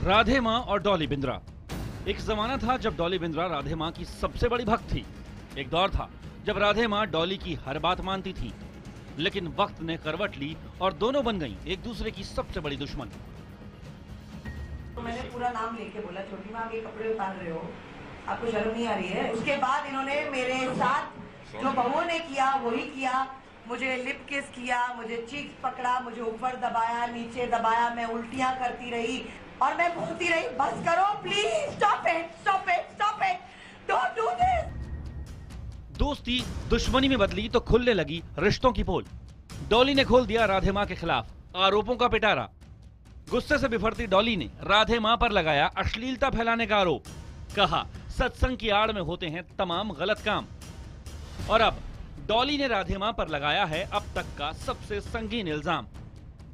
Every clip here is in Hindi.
राधे माँ और डॉली बिंद्रा। एक जमाना था जब डॉली बिंद्रा राधे माँ की सबसे बड़ी भक्त थी। एक दौर था जब राधे माँ डॉली की हर बात मानती थी, लेकिन वक्त ने करवट ली और दोनों बन गईं एक दूसरे की सबसे बड़ी दुश्मन। तो मैंने पूरा नाम लेके बोला, छोटी माँ, आप ये कपड़े उतार रहे हो, आपको शर्म नहीं आ रही है? उसके बाद इन्होंने मेरे साथ जो बहुओं ने किया वही किया। मुझे लिप किस किया, मुझे चीक्स पकड़ा, मुझे ऊपर दबाया, नीचे दबाया, मैं उल्टियां करती रही और मैं बोलती रही, बस करो please, stop it, stop it, stop it, don't do this. दोस्ती दुश्मनी में बदली तो खुलने लगी रिश्तों की पोल। डॉली ने खोल दिया राधे माँ के खिलाफ आरोपों का पिटारा। गुस्से से बिफरती डॉली ने राधे माँ पर लगाया अश्लीलता फैलाने का आरोप। कहा सत्संग की आड़ में होते हैं तमाम गलत काम। और अब डॉली ने राधे माँ पर लगाया है अब तक का सबसे संगीन इल्जाम।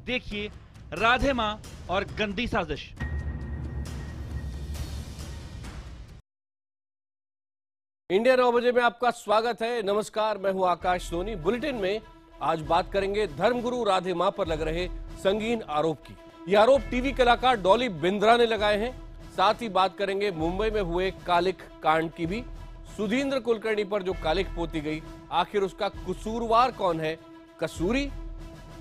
देखिए राधे माँ और गंदी साजिश। इंडिया 9 बजे में आपका स्वागत है। नमस्कार, मैं हूं आकाश सोनी। बुलेटिन में आज बात करेंगे धर्मगुरु राधे माँ पर लग रहे संगीन आरोप की। ये आरोप टीवी कलाकार डॉली बिंद्रा ने लगाए हैं। साथ ही बात करेंगे मुंबई में हुए कालिक कांड की भी। सुधींद्र कुलकर्णी पर जो कालिक पोती गई, आखिर उसका कसूरवार कौन है, कसूरी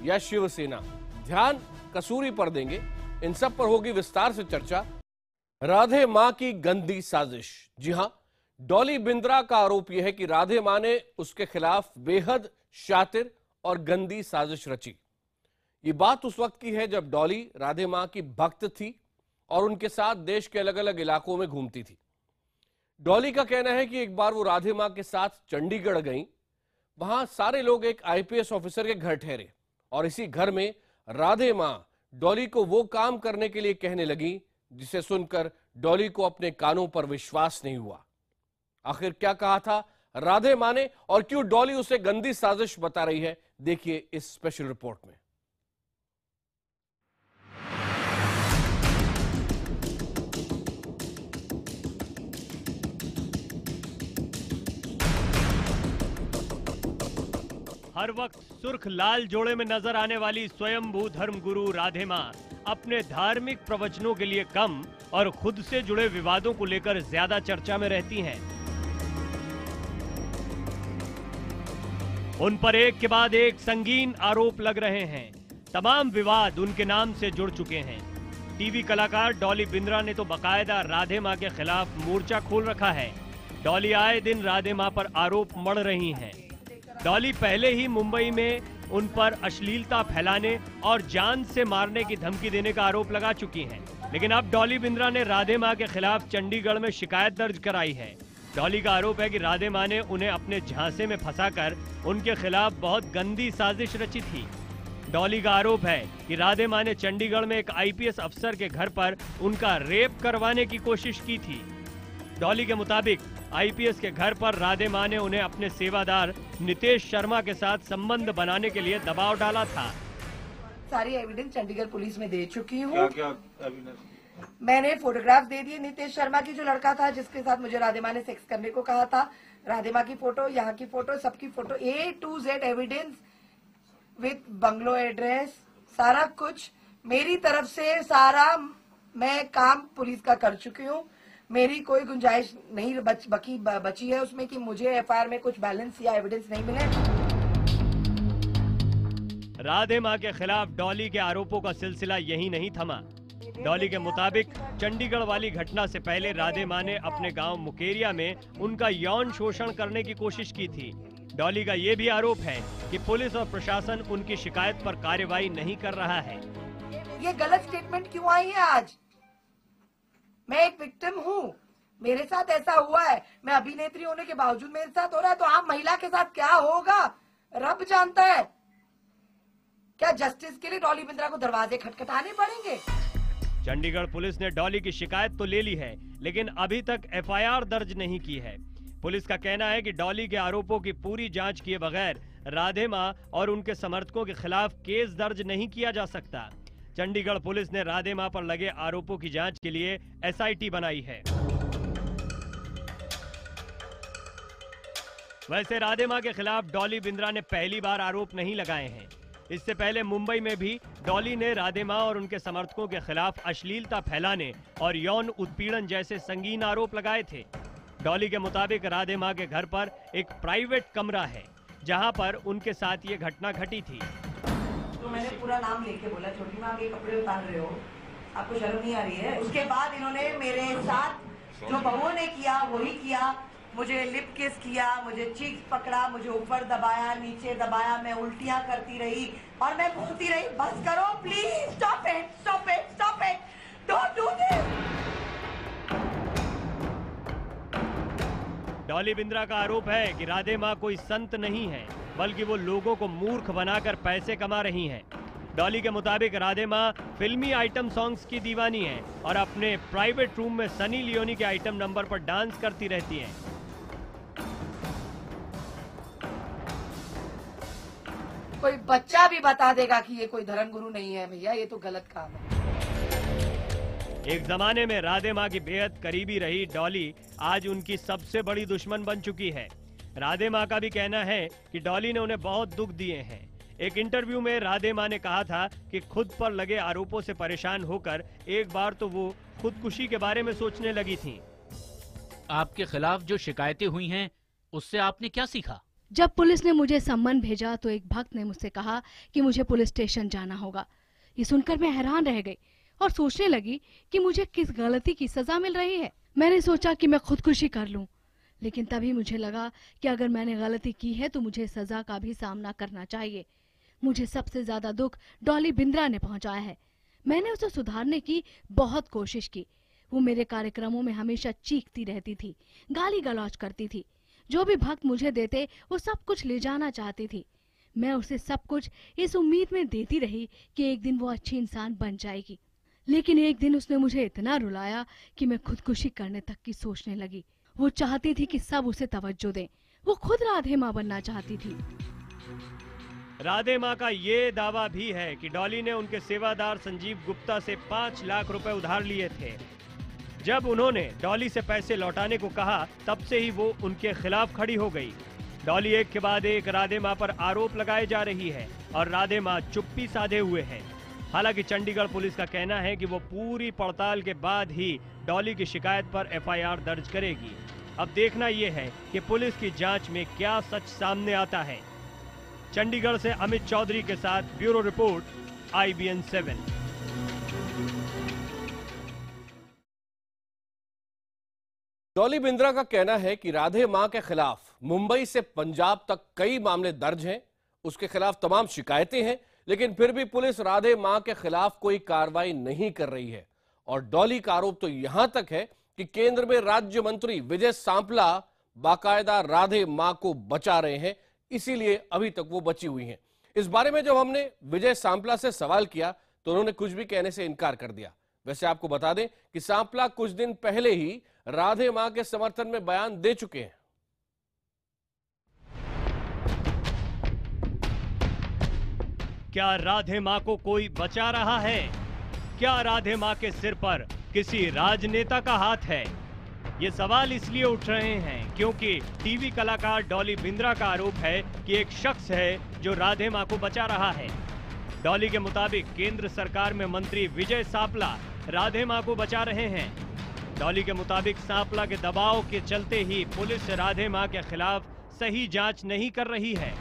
या शिवसेना? ध्यान कसूरी पर देंगे। इन सब पर होगी विस्तार से चर्चा। राधे माँ की गंदी साजिश। जी हां, डॉली बिंद्रा का आरोप यह है कि राधे माँ ने उसके खिलाफ बेहद शातिर और गंदी साजिश रची। ये बात उस वक्त की है जब डॉली राधे माँ की भक्त थी और उनके साथ देश के अलग अलग इलाकों में घूमती थी। डॉली का कहना है कि एक बार वो राधे माँ के साथ चंडीगढ़ गईं। वहां सारे लोग एक आईपीएस ऑफिसर के घर ठहरे और इसी घर में राधे माँ डॉली को वो काम करने के लिए कहने लगी जिसे सुनकर डॉली को अपने कानों पर विश्वास नहीं हुआ। आखिर क्या कहा था राधे माँ ने और क्यों डॉली उसे गंदी साजिश बता रही है, देखिए इस स्पेशल रिपोर्ट में। हर वक्त सुर्ख लाल जोड़े में नजर आने वाली स्वयंभू धर्मगुरु राधे माँ अपने धार्मिक प्रवचनों के लिए कम और खुद से जुड़े विवादों को लेकर ज्यादा चर्चा में रहती हैं। उन पर एक के बाद एक संगीन आरोप लग रहे हैं। तमाम विवाद उनके नाम से जुड़ चुके हैं। टीवी कलाकार डॉली बिंद्रा ने तो बाकायदा राधे माँ के खिलाफ मोर्चा खोल रखा है। डॉली आए दिन राधे माँ पर आरोप मढ़ रही हैं। डॉली पहले ही मुंबई में उन पर अश्लीलता फैलाने और जान से मारने की धमकी देने का आरोप लगा चुकी हैं। लेकिन अब डॉली बिंद्रा ने राधे माँ के खिलाफ चंडीगढ़ में शिकायत दर्ज कराई है। डॉली का आरोप है कि राधे माँ ने उन्हें अपने झांसे में फंसाकर उनके खिलाफ बहुत गंदी साजिश रची थी। डॉली का आरोप है कि राधे माँ ने चंडीगढ़ में एक आईपीएस अफसर के घर पर उनका रेप करवाने की कोशिश की थी। डॉली के मुताबिक आईपीएस के घर पर राधे माँ ने उन्हें अपने सेवादार नितेश शर्मा के साथ संबंध बनाने के लिए दबाव डाला था। सारी एविडेंस चंडीगढ़ पुलिस में दे चुकी हूँ। मैंने फोटोग्राफ दे दिए नितेश शर्मा की, जो लड़का था जिसके साथ मुझे राधे माँ ने सेक्स करने को कहा था। राधे माँ की फोटो, यहाँ की फोटो, सबकी photo, A to Z evidence with bungalow address, सारा कुछ मेरी तरफ से सारा मैं काम पुलिस का कर चुकी हूँ। मेरी कोई गुंजाइश नहीं बची है उसमें कि मुझे एफआईआर में कुछ बैलेंस या एविडेंस नहीं मिले। राधे माँ के खिलाफ डॉली के आरोपों का सिलसिला यही नहीं थमा। डॉली के मुताबिक चंडीगढ़ वाली घटना से पहले राधे माँ ने अपने गांव मुकेरिया में उनका यौन शोषण करने की कोशिश की थी। डॉली का यह भी आरोप है कि पुलिस और प्रशासन उनकी शिकायत पर कार्रवाई नहीं कर रहा है। ये गलत स्टेटमेंट क्यों आई है आज? मैं एक विक्टिम हूँ, मेरे साथ ऐसा हुआ है। मैं अभिनेत्री होने के बावजूद मेरे साथ हो रहा है, तो आम महिला के साथ क्या होगा रब जानता है। क्या जस्टिस के लिए डॉली बिंद्रा को दरवाजे खटखटाने पड़ेंगे? चंडीगढ़ पुलिस ने डॉली की शिकायत तो ले ली है, लेकिन अभी तक एफआईआर दर्ज नहीं की है। पुलिस का कहना है कि डॉली के आरोपों की पूरी जांच किए बगैर राधे माँ और उनके समर्थकों के खिलाफ केस दर्ज नहीं किया जा सकता। चंडीगढ़ पुलिस ने राधे माँ पर लगे आरोपों की जांच के लिए एसआईटी बनाई है। वैसे राधे माँ के खिलाफ डॉली बिंद्रा ने पहली बार आरोप नहीं लगाए हैं। इससे पहले मुंबई में भी डॉली ने राधे मां और उनके समर्थकों के खिलाफ अश्लीलता फैलाने और यौन उत्पीड़न जैसे संगीन आरोप लगाए थे। डॉली के मुताबिक राधे मां के घर पर एक प्राइवेट कमरा है जहां पर उनके साथ ये घटना घटी थी। तो मैंने पूरा नाम लेके बोला, छोटी मां, आप ये कपड़े उतार रहे हो, आपको शर्म नहीं आ रही है? उसके बाद इन्होंने मेरे साथ जो बहुओं ने किया वही किया। मुझे लिप किस किया, मुझे चीक्स पकड़ा, मुझे ऊपर दबाया, नीचे दबाया, मैं उल्टियां करती रही और मैं बोलती रही, बस करो please, stop it, stop it, stop it, don't do this. Dolly Bindra का आरोप है कि राधे मां कोई संत नहीं है, बल्कि वो लोगों को मूर्ख बनाकर पैसे कमा रही हैं। डॉली के मुताबिक राधे मां फिल्मी आइटम सॉन्ग्स की दीवानी है और अपने प्राइवेट रूम में सनी लियोनी के आइटम नंबर पर डांस करती रहती हैं। कोई बच्चा भी बता देगा कि ये कोई धर्मगुरु नहीं है भैया, ये तो गलत काम है। एक जमाने में राधे मां की बेहद करीबी रही डॉली आज उनकी सबसे बड़ी दुश्मन बन चुकी है। राधे मां का भी कहना है कि डॉली ने उन्हें बहुत दुख दिए हैं। एक इंटरव्यू में राधे मां ने कहा था कि खुद पर लगे आरोपों से परेशान होकर एक बार तो वो खुदकुशी के बारे में सोचने लगी थी। आपके खिलाफ जो शिकायतें हुई हैं, उससे आपने क्या सीखा? जब पुलिस ने मुझे सम्मन भेजा तो एक भक्त ने मुझसे कहा कि मुझे पुलिस स्टेशन जाना होगा। ये सुनकर मैं हैरान रह गई और सोचने लगी कि मुझे किस गलती की सजा मिल रही है। मैंने सोचा कि मैं खुदकुशी कर लूं, लेकिन तभी मुझे लगा कि अगर मैंने गलती की है तो मुझे सजा का भी सामना करना चाहिए। मुझे सबसे ज्यादा दुख डॉली बिंद्रा ने पहुंचाया है। मैंने उसे सुधारने की बहुत कोशिश की। वो मेरे कार्यक्रमों में हमेशा चीखती रहती थी, गाली गलौज करती थी। जो भी भक्त मुझे देते वो सब कुछ ले जाना चाहती थी। मैं उसे सब कुछ इस उम्मीद में देती रही कि एक दिन वो अच्छी इंसान बन जाएगी। लेकिन एक दिन उसने मुझे इतना रुलाया कि मैं खुदकुशी करने तक की सोचने लगी। वो चाहती थी कि सब उसे तवज्जो दें। वो खुद राधे मां बनना चाहती थी। राधे मां का ये दावा भी है कि डॉली ने उनके सेवादार संजीव गुप्ता से 5 लाख रुपए उधार लिए थे। जब उन्होंने डॉली से पैसे लौटाने को कहा, तब से ही वो उनके खिलाफ खड़ी हो गई। डॉली एक के बाद एक राधे मां पर आरोप लगाए जा रही है और राधे मां चुप्पी साधे हुए हैं। हालांकि चंडीगढ़ पुलिस का कहना है कि वो पूरी पड़ताल के बाद ही डॉली की शिकायत पर एफआईआर दर्ज करेगी। अब देखना यह है कि पुलिस की जांच में क्या सच सामने आता है। चंडीगढ़ से अमित चौधरी के साथ bureau report, IBN 7। Dolly Bindra का कहना है कि राधे मां के खिलाफ मुंबई से पंजाब तक कई मामले दर्ज हैं, उसके खिलाफ तमाम शिकायतें हैं, लेकिन फिर भी पुलिस राधे मां के खिलाफ कोई कार्रवाई नहीं कर रही है। और डॉली का आरोप तो यहां तक है कि केंद्र में राज्य मंत्री विजय सांपला बाकायदा राधे मां को बचा रहे हैं, इसीलिए अभी तक वो बची हुई हैं। इस बारे में जब हमने विजय सांपला से सवाल किया तो उन्होंने कुछ भी कहने से इनकार कर दिया। वैसे आपको बता दें कि सांपला कुछ दिन पहले ही राधे मां के समर्थन में बयान दे चुके हैं। क्या राधे मां को कोई बचा रहा है? क्या राधे मां के सिर पर किसी राजनेता का हाथ है? ये सवाल इसलिए उठ रहे हैं क्योंकि टीवी कलाकार डॉली बिंद्रा का आरोप है कि एक शख्स है जो राधे मां को बचा रहा है। डॉली के मुताबिक केंद्र सरकार में मंत्री विजय सांपला राधे मां को बचा रहे हैं। डॉली के मुताबिक सांपला के दबाव के चलते ही पुलिस राधे मां के खिलाफ सही जांच नहीं कर रही है।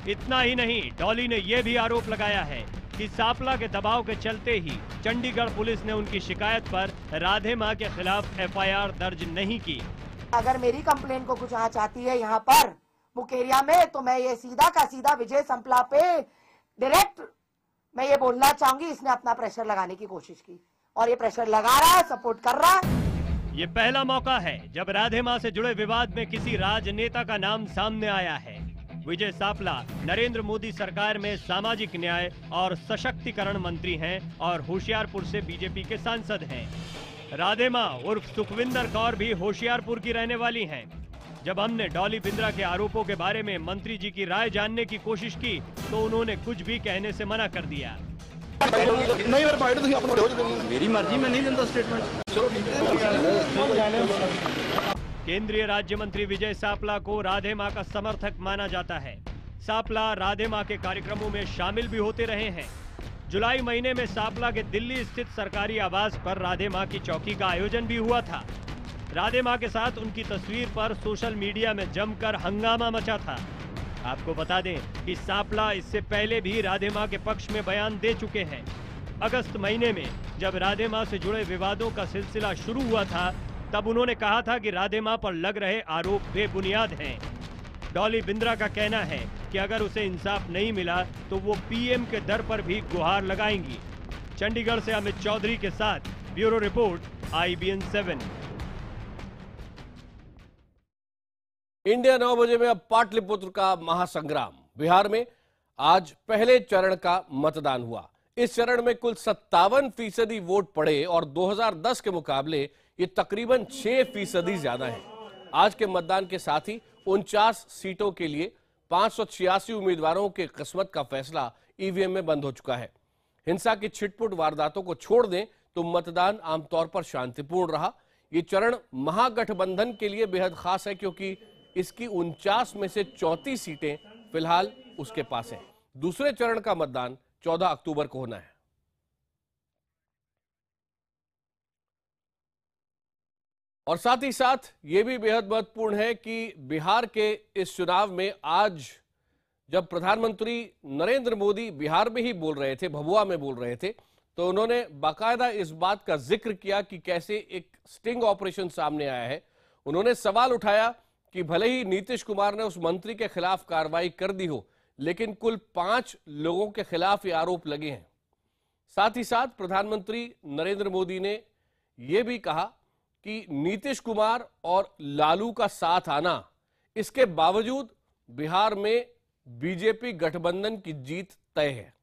इतना ही नहीं, डॉली ने यह भी आरोप लगाया है कि सांपला के दबाव के चलते ही चंडीगढ़ पुलिस ने उनकी शिकायत पर राधे मां के खिलाफ एफआईआर दर्ज नहीं की। अगर मेरी कंप्लेन को कुछ आंच आती है यहाँ पर मुकेरिया में, तो मैं ये सीधा का सीधा विजय सांपला पे डायरेक्ट मैं ये बोलना चाहूंगी, इसने अपना प्रेशर लगाने की कोशिश की और ये प्रेशर लगा रहा है, सपोर्ट कर रहा है। ये पहला मौका है जब राधे मां से जुड़े विवाद में किसी राजनेता का नाम सामने आया है। विजय सांपला नरेंद्र मोदी सरकार में सामाजिक न्याय और सशक्तिकरण मंत्री हैं और होशियारपुर से बीजेपी के सांसद हैं। राधे मां उर्फ सुखविंदर कौर भी होशियारपुर की रहने वाली हैं। जब हमने डॉली बिंद्रा के आरोपों के बारे में मंत्री जी की राय जानने की कोशिश की तो उन्होंने कुछ भी कहने से मना कर दिया। मेरी मर्जी, मैं नहीं देता स्टेटमेंट। केंद्रीय राज्य मंत्री विजय सांपला को राधे मां का समर्थक माना जाता है। सापला राधे मां के कार्यक्रमों में शामिल भी होते रहे हैं। जुलाई महीने में सापला के दिल्ली स्थित सरकारी आवास पर राधे मां की चौकी का आयोजन भी हुआ था। राधे मां के साथ उनकी तस्वीर पर सोशल मीडिया में जमकर हंगामा मचा था। आपको बता दें कि सापला इससे पहले भी राधे मां के पक्ष में बयान दे चुके हैं। अगस्त महीने में जब राधे मां से जुड़े विवादों का सिलसिला शुरू हुआ था, तब उन्होंने कहा था कि राधे मां पर लग रहे आरोप बेबुनियाद हैं। डॉली बिंद्रा का कहना है कि अगर उसे इंसाफ नहीं मिला तो वो पीएम के दर पर भी गुहार लगाएंगी। चंडीगढ़ से अमित चौधरी के साथ ब्यूरो रिपोर्ट, IBN 7। इंडिया 9 बजे में अब पाटलिपुत्र का महासंग्राम। बिहार में आज पहले चरण का मतदान हुआ। इस चरण में कुल 57% वोट पड़े और 2010 के मुकाबले ये तकरीबन 6% ज्यादा है। आज के मतदान के साथ ही 49 सीटों के लिए 586 उम्मीदवारों के किस्मत का फैसला ईवीएम में बंद हो चुका है। हिंसा की छिटपुट वारदातों को छोड़ दें तो मतदान आमतौर पर शांतिपूर्ण रहा। ये चरण महागठबंधन के लिए बेहद खास है क्योंकि इसकी 49 में से 34 सीटें फिलहाल उसके पास हैं। दूसरे चरण का मतदान 14 अक्टूबर को होना है। और साथ ही साथ ये भी बेहद महत्वपूर्ण है कि बिहार के इस चुनाव में आज जब प्रधानमंत्री नरेंद्र मोदी बिहार में ही बोल रहे थे, भभुआ में बोल रहे थे, तो उन्होंने बाकायदा इस बात का जिक्र किया कि कैसे एक स्टिंग ऑपरेशन सामने आया है। उन्होंने सवाल उठाया कि भले ही नीतीश कुमार ने उस मंत्री के खिलाफ कार्रवाई कर दी हो, लेकिन कुल 5 लोगों के खिलाफ ये आरोप लगे हैं। साथ ही साथ प्रधानमंत्री नरेंद्र मोदी ने यह भी कहा कि नीतीश कुमार और लालू का साथ आना, इसके बावजूद बिहार में बीजेपी गठबंधन की जीत तय है।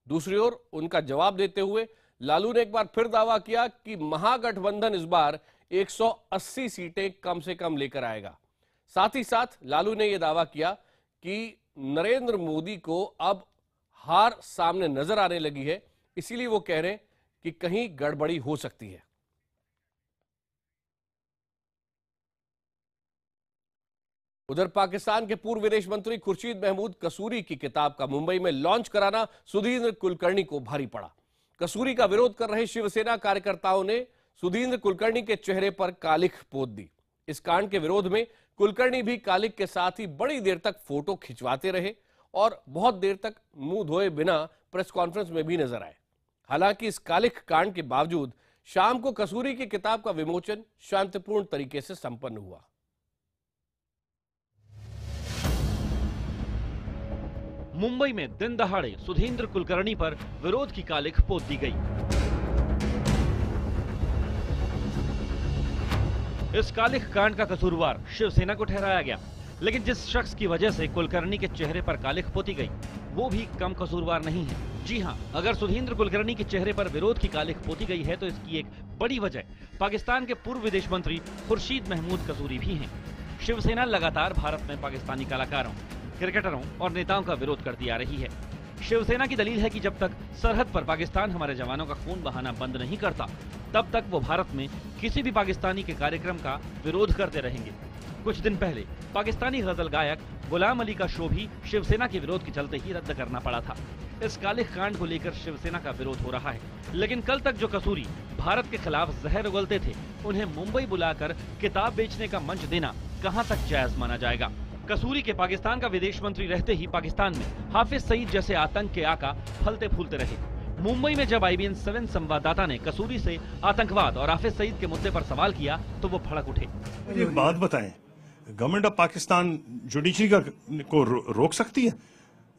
दूसरी ओर उनका जवाब देते हुए लालू ने एक बार फिर दावा किया कि महागठबंधन इस बार 180 सीटें कम से कम लेकर आएगा। साथ ही साथ लालू ने यह दावा किया कि नरेंद्र मोदी को अब हार सामने नजर आने लगी है, इसीलिए वो कह रहे हैं कि कहीं गड़बड़ी हो सकती है। उधर पाकिस्तान के पूर्व विदेश मंत्री खुर्शीद महमूद कसूरी की किताब का मुंबई में लॉन्च कराना सुधींद्र कुलकर्णी को भारी पड़ा। कसूरी का विरोध कर रहे शिवसेना कार्यकर्ताओं ने सुधींद्र कुलकर्णी के चेहरे पर कालिख पोत दी। इस कांड के विरोध में कुलकर्णी भी कालिख के साथ ही बड़ी देर तक फोटो खिंचवाते रहे और बहुत देर तक मुंह धोए बिना प्रेस कॉन्फ्रेंस में भी नजर आए। हालांकि इस कालिख कांड के बावजूद शाम को कसूरी की किताब का विमोचन शांतिपूर्ण तरीके से संपन्न हुआ। मुंबई में दिन दहाड़े सुधींद्र कुलकर्णी पर विरोध की कालिख पोत दी गई। इस कालिख कांड का कसूरवार शिवसेना को ठहराया गया, लेकिन जिस शख्स की वजह से कुलकर्णी के चेहरे पर कालिख पोती गई वो भी कम कसूरवार नहीं है। जी हां, अगर सुधींद्र कुलकर्णी के चेहरे पर विरोध की कालिख पोती गई है तो इसकी एक बड़ी वजह पाकिस्तान के पूर्व विदेश मंत्री खुर्शीद महमूद कसूरी भी हैं। शिवसेना लगातार भारत में पाकिस्तानी कलाकारों, क्रिकेटरों और नेताओं का विरोध करती आ रही है। शिवसेना की दलील है कि जब तक सरहद पर पाकिस्तान हमारे जवानों का खून बहाना बंद नहीं करता, तब तक वो भारत में किसी भी पाकिस्तानी के कार्यक्रम का विरोध करते रहेंगे। कुछ दिन पहले पाकिस्तानी गजल गायक गुलाम अली का शो भी शिवसेना के विरोध के चलते ही रद्द करना पड़ा था। इस कालिख कांड को लेकर शिवसेना का विरोध हो रहा है, लेकिन कल तक जो कसूरी भारत के खिलाफ जहर उगलते थे, उन्हें मुंबई बुलाकर किताब बेचने का मंच देना कहां तक जायज माना जाएगा। कसूरी के पाकिस्तान का विदेश मंत्री रहते ही पाकिस्तान में हाफिज सईद जैसे आतंक के आका फलते फूलते रहे। मुंबई में जब IBN 7 संवाददाता ने कसूरी से आतंकवाद और हाफिज सईद के मुद्दे पर सवाल किया तो वो भड़क उठे। एक बात बताएं, गवर्नमेंट ऑफ पाकिस्तान जुडिशरी को रोक सकती है?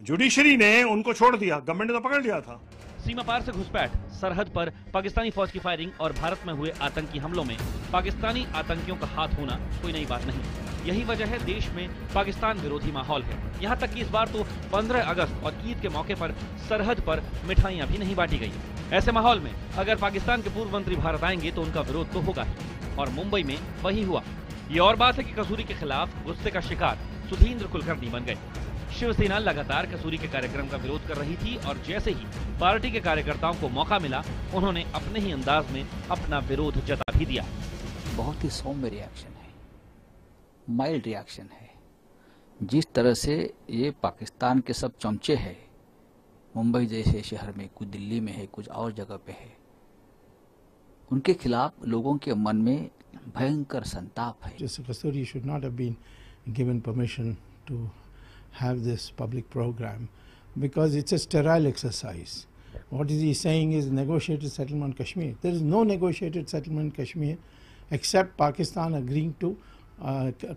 जुडिशरी ने उनको छोड़ दिया, गवर्नमेंट ने तो पकड़ लिया था। सीमा पार से घुसपैठ, सरहद पर पाकिस्तानी फौज की फायरिंग और भारत में हुए आतंकी हमलों में पाकिस्तानी आतंकियों का हाथ होना कोई नई बात नहीं। यही वजह है देश में पाकिस्तान विरोधी माहौल है। यहाँ तक कि इस बार तो 15 अगस्त और ईद के मौके पर सरहद पर मिठाइयाँ भी नहीं बांटी गई। ऐसे माहौल में अगर पाकिस्तान के पूर्व मंत्री भारत आएंगे तो उनका विरोध तो होगा ही, और मुंबई में वही हुआ। ये और बात है कि कसूरी के खिलाफ गुस्से का शिकार सुधींद्र कुलकर्णी बन गए। शिवसेना लगातार कसूरी के कार्यक्रम का विरोध कर रही थी और जैसे ही पार्टी के कार्यकर्ताओं को मौका मिला, उन्होंने अपने ही अंदाज में अपना विरोध जता भी दिया। बहुत ही सौम्य रिएक्शन है, माइल्ड रिएक्शन है। जिस तरह से ये पाकिस्तान के सब चमचे हैं, मुंबई जैसे शहर में, कुछ दिल्ली में है, कुछ और जगह पे है, उनके खिलाफ लोगों के मन में भयंकर संताप है। Mr. Kasturi should not have been given permission to have this public program because it's a sterile exercise. What is he saying is negotiated settlement Kashmir. There is no negotiated settlement Kashmir except Pakistan agreeing to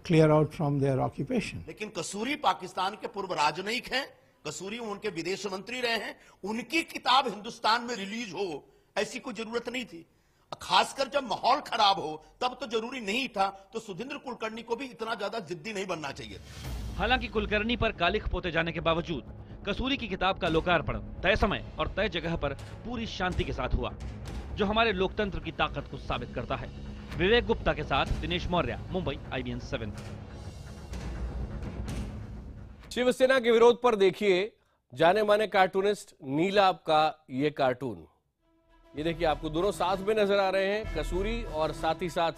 clear out from their occupation. लेकिन कसूरी पाकिस्तान के पूर्व राजनयिक हैं, कसूरी उनके विदेश मंत्री रहे हैं, उनकी किताब हिंदुस्तान में रिलीज हो ऐसी कोई जरूरत नहीं थी। खासकर जब माहौल खराब हो तब तो जरूरी नहीं था, तो सुधींद्र कुलकर्णी को भी इतना ज्यादा जिद्दी नहीं बनना चाहिए। हालांकि कुलकर्णी पर कालिख पोते जाने के बावजूद कसूरी की किताब का लोकार्पण तय समय और तय जगह पर पूरी शांति के साथ हुआ, जो हमारे लोकतंत्र की ताकत को साबित करता है। विवेक गुप्ता के साथ दिनेश मौर्य, मुंबई, IBN 7। शिवसेना के विरोध पर देखिए जाने माने कार्टूनिस्ट नीलाभ का ये कार्टून। ये देखिए, आपको दोनों साथ में नजर आ रहे हैं, कसूरी और साथ ही साथ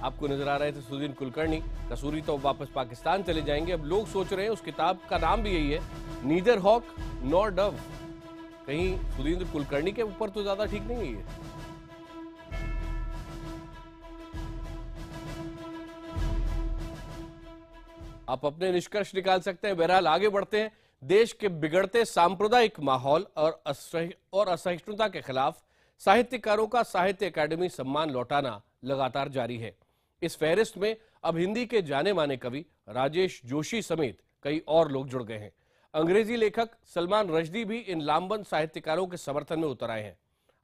आपको नजर आ रहे थे सुधींद्र कुलकर्णी। कसूरी तो वापस पाकिस्तान चले जाएंगे। अब लोग सोच रहे हैं, उस किताब का नाम भी यही है, नीदर हॉक नॉर डव। कहीं सुधींद्र कुलकर्णी के ऊपर तो ज्यादा ठीक नहीं है ये। आप अपने निष्कर्ष निकाल सकते हैं। बहरहाल आगे बढ़ते हैं। देश के बिगड़ते सांप्रदायिक माहौल और असहिष्णुता के खिलाफ साहित्यकारों का साहित्य अकादमी सम्मान लौटाना लगातार जारी है। इस फहरिस्त में अब हिंदी के जाने माने कवि राजेश जोशी समेत कई और लोग जुड़ गए हैं। अंग्रेजी लेखक सलमान रश्दी भी इन लामबंद साहित्यकारों के समर्थन में उतर आए हैं।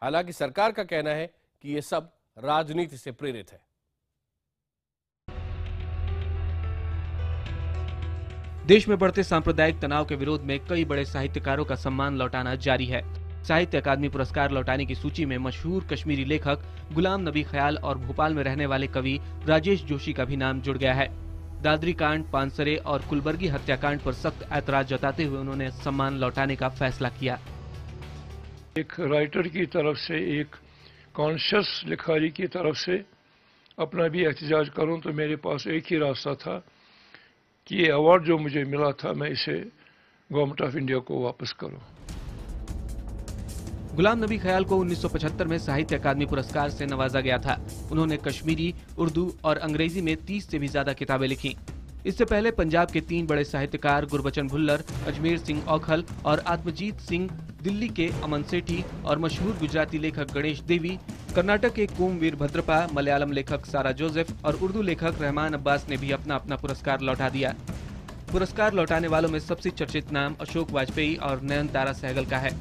हालांकि सरकार का कहना है कि ये सब राजनीति से प्रेरित है। देश में बढ़ते सांप्रदायिक तनाव के विरोध में कई बड़े साहित्यकारों का सम्मान लौटाना जारी है। साहित्य अकादमी पुरस्कार लौटाने की सूची में मशहूर कश्मीरी लेखक गुलाम नबी ख्याल और भोपाल में रहने वाले कवि राजेश जोशी का भी नाम जुड़ गया है। दादरी कांड, पानसरे और कुलबर्गी हत्याकांड पर सख्त ऐतराज जताते हुए उन्होंने सम्मान लौटाने का फैसला किया। एक राइटर की तरफ से, एक कॉन्शियस लिखारी की तरफ से अपना भी एहतजाज करूं तो मेरे पास एक ही रास्ता था कि ये अवार्ड जो मुझे मिला था मैं इसे गवर्नमेंट ऑफ इंडिया को वापस करूं। गुलाम नबी ख्याल को 1975 में साहित्य अकादमी पुरस्कार से नवाजा गया था। उन्होंने कश्मीरी, उर्दू और अंग्रेजी में 30 से भी ज्यादा किताबें लिखी। इससे पहले पंजाब के 3 बड़े साहित्यकार गुरबचन भुल्लर, अजमेर सिंह औखल और आत्मजीत सिंह, दिल्ली के अमन सेठी और मशहूर गुजराती लेखक गणेश देवी, कर्नाटक के कुम वीरभद्रप्पा, मलयालम लेखक सारा जोसेफ और उर्दू लेखक रहमान अब्बास ने भी अपना अपना पुरस्कार लौटा दिया। पुरस्कार लौटाने वालों में सबसे चर्चित नाम अशोक वाजपेयी और नयनतारा सहगल का है।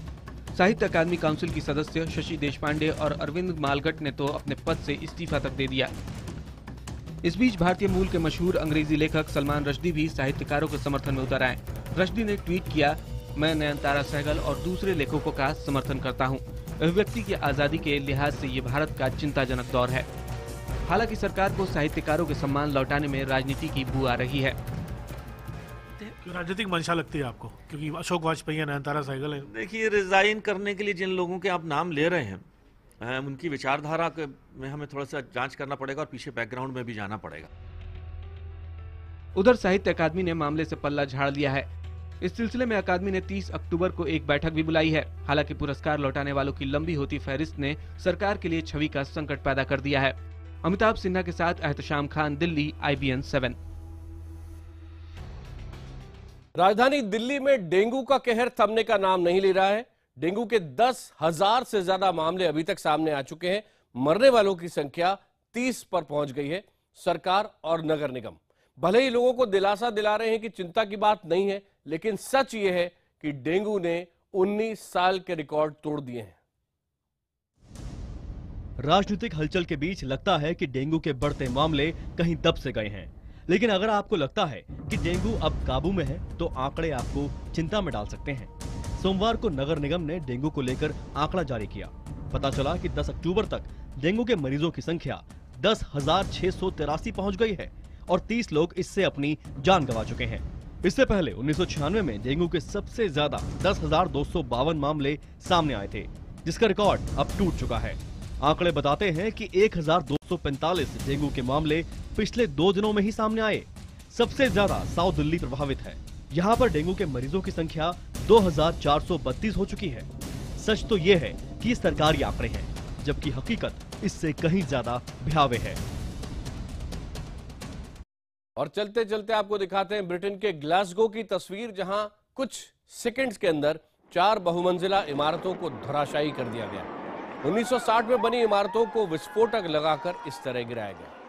साहित्य अकादमी काउंसिल की सदस्य शशि देशपांडे और अरविंद मालगट ने तो अपने पद से इस्तीफा तक दे दिया। इस बीच भारतीय मूल के मशहूर अंग्रेजी लेखक सलमान रश्दी भी साहित्यकारों के समर्थन में उतर आए। रश्दी ने ट्वीट किया, मैं नयनतारा सहगल और दूसरे लेखकों का समर्थन करता हूं। अभिव्यक्ति की आजादी के लिहाज से ये भारत का चिंताजनक दौर है। हालांकि सरकार को साहित्यकारों के सम्मान लौटाने में राजनीति की बू आ रही है। राजनीतिक मंशा लगती है आपको, क्योंकि अशोक वाजपेयी है, नयनतारा सहगल है। देखिए, रिजाइन करने के लिए जिन लोगों के आप नाम ले रहे हैं, उनकी विचारधारा में हमें थोड़ा सा जांच करना पड़ेगा और पीछे बैकग्राउंड में भी जाना पड़ेगा। उधर साहित्य अकादमी ने मामले से पल्ला झाड़ लिया है। इस सिलसिले में अकादमी ने 30 अक्टूबर को एक बैठक भी बुलाई है। हालांकि पुरस्कार लौटाने वालों की लंबी होती फहरिस्त ने सरकार के लिए छवि का संकट पैदा कर दिया है। अमिताभ सिन्हा के साथ एहतशाम खान, दिल्ली, IBN 7। राजधानी दिल्ली में डेंगू का कहर थमने का नाम नहीं ले रहा है। डेंगू के 10,000 से ज्यादा मामले अभी तक सामने आ चुके हैं। मरने वालों की संख्या 30 पर पहुंच गई है। सरकार और नगर निगम भले ही लोगों को दिलासा दिला रहे हैं कि चिंता की बात नहीं है, लेकिन सच ये है कि डेंगू ने 19 साल के रिकॉर्ड तोड़ दिए हैं। राजनीतिक हलचल के बीच लगता है कि डेंगू के बढ़ते मामले कहीं दब से गए हैं, लेकिन अगर आपको लगता है कि डेंगू अब काबू में है तो आंकड़े आपको चिंता में डाल सकते हैं। सोमवार को नगर निगम ने डेंगू को लेकर आंकड़ा जारी किया। पता चला कि 10 अक्टूबर तक डेंगू के मरीजों की संख्या 10,683 पहुंच गई है और 30 लोग इससे अपनी जान गंवा चुके हैं। इससे पहले 1996 में डेंगू के सबसे ज्यादा 10,252 मामले सामने आए थे, जिसका रिकॉर्ड अब टूट चुका है। आंकड़े बताते हैं कि 1,245 डेंगू के मामले पिछले 2 दिनों में ही सामने आए। सबसे ज्यादा साउथ दिल्ली प्रभावित है। यहाँ पर डेंगू के मरीजों की संख्या 2432 हो चुकी है। सच तो ये है कि ये सरकारी आंकड़े हैं, जबकि हकीकत इससे कहीं ज्यादा भयावह है। और चलते चलते आपको दिखाते हैं ब्रिटेन के ग्लासगो की तस्वीर, जहां कुछ सेकंड्स के अंदर 4 बहुमंजिला इमारतों को धराशायी कर दिया गया। 1960 में बनी इमारतों को विस्फोटक लगाकर इस तरह गिराया गया।